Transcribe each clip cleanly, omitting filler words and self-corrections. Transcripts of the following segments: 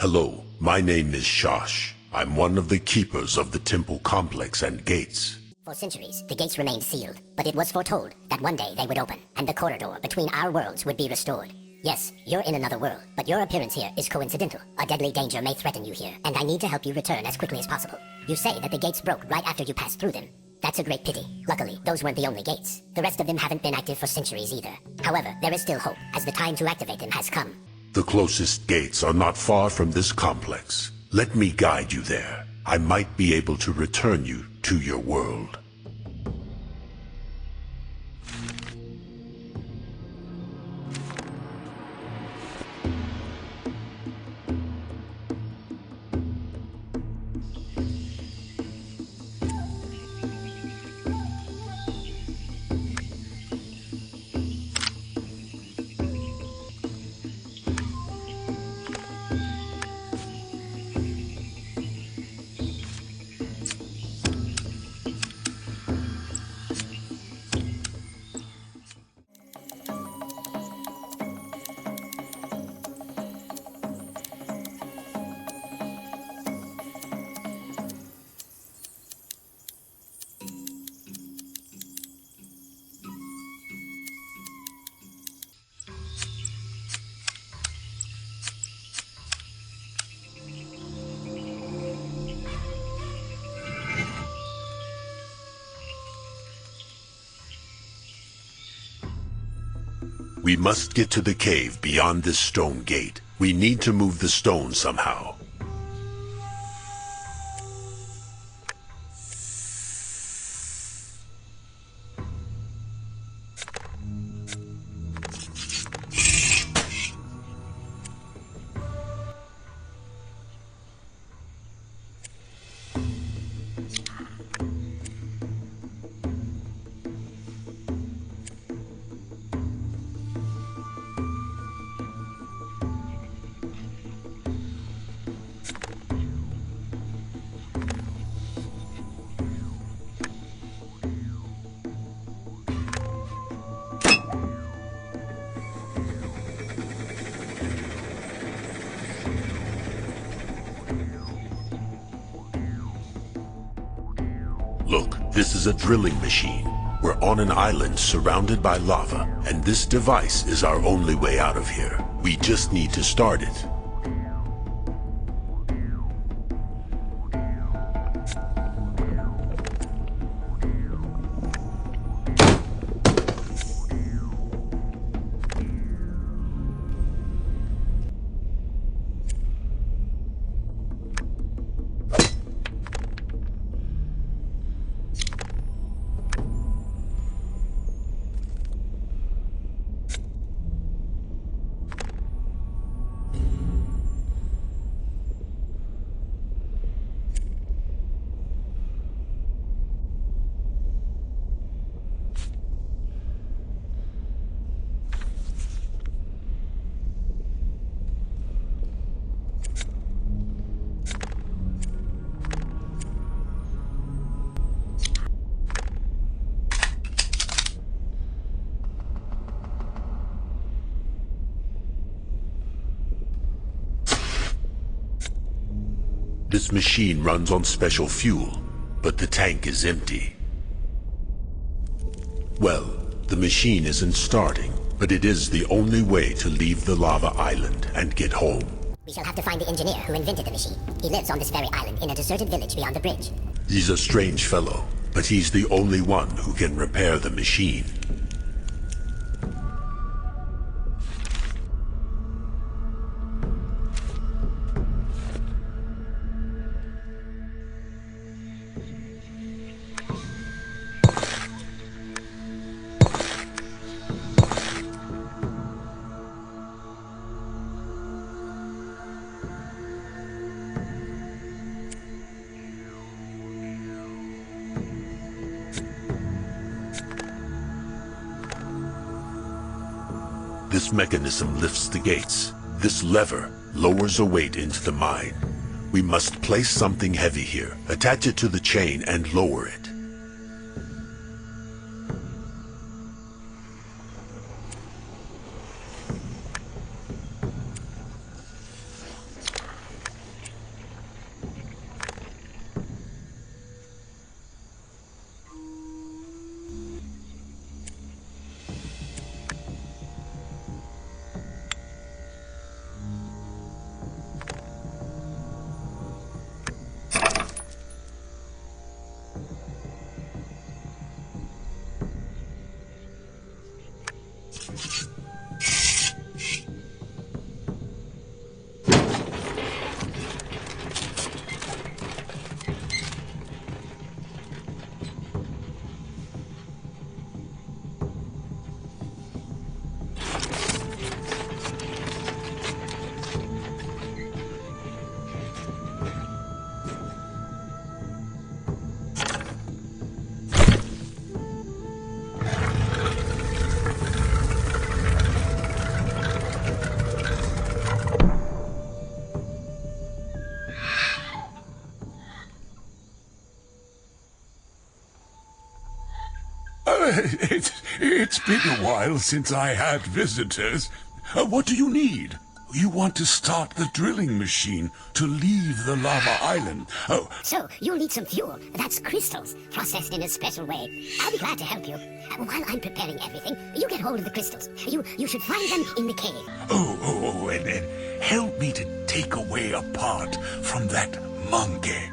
Hello, my name is Shaash. I'm one of the keepers of the temple complex and gates. For centuries, the gates remained sealed, but it was foretold that one day they would open, and the corridor between our worlds would be restored. Yes, you're in another world, but your appearance here is coincidental. A deadly danger may threaten you here, and I need to help you return as quickly as possible. You say that the gates broke right after you passed through them. That's a great pity. Luckily, those weren't the only gates. The rest of them haven't been active for centuries either. However, there is still hope, as the time to activate them has come. The closest gates are not far from this complex. Let me guide you there. I might be able to return you to your world. We must get to the cave beyond this stone gate. We need to move the stone somehow. Look, this is a drilling machine. We're on an island surrounded by lava, and this device is our only way out of here. We just need to start it. This machine runs on special fuel, but the tank is empty. Well, the machine isn't starting, but it is the only way to leave the lava island and get home. We shall have to find the engineer who invented the machine. He lives on this very island in a deserted village beyond the bridge. He's a strange fellow, but he's the only one who can repair the machine. This mechanism lifts the gates. This lever lowers a weight into the mine. We must place something heavy here, attach it to the chain, and lower it. It's been a while since I had visitors. What do you need? You want to start the drilling machine to leave the lava island. Oh, So, you'll need some fuel. That's crystals, processed in a special way. I'll be glad to help you. While I'm preparing everything, you get hold of the crystals. You should find them in the cave. and help me to take away a part from that monkey.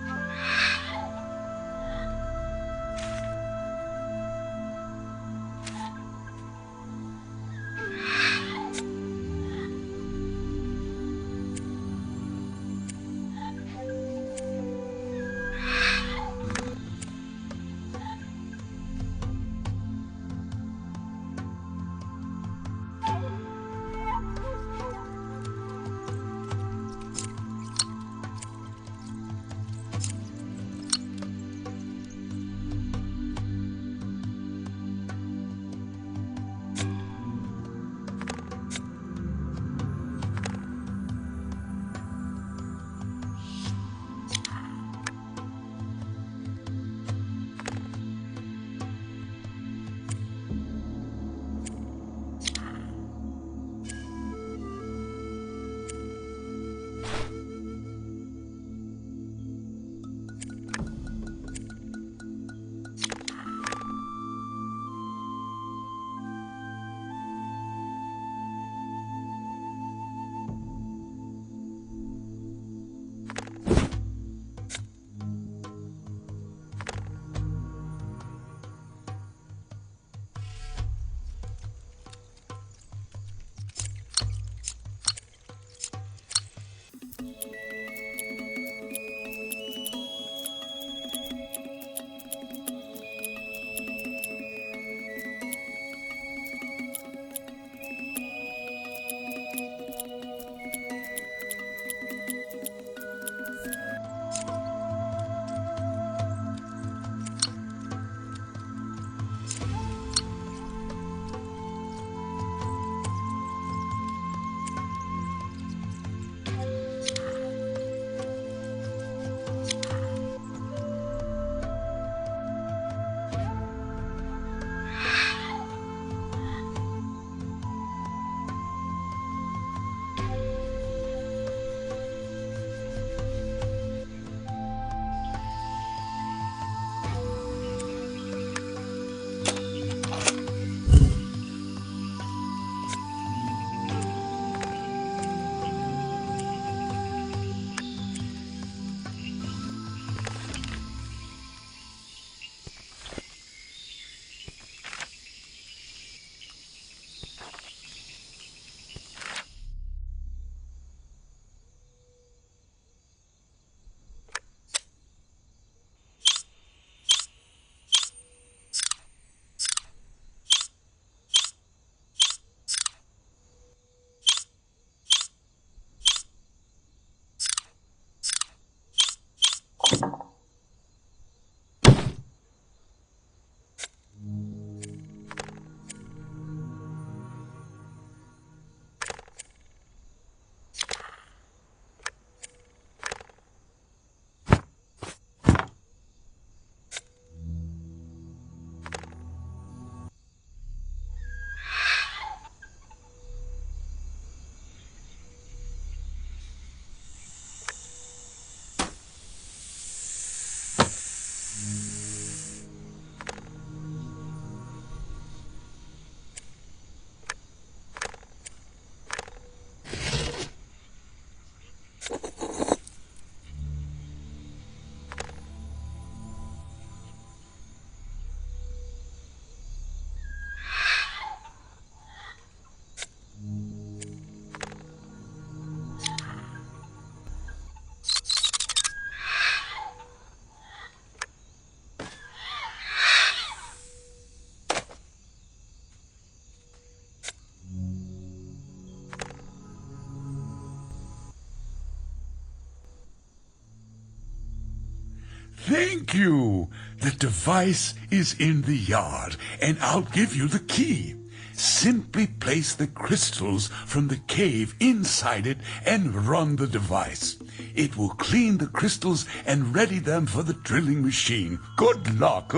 Thank you. The device is in the yard, and I'll give you the key. Simply place the crystals from the cave inside it and run the device. It will clean the crystals and ready them for the drilling machine. Good luck.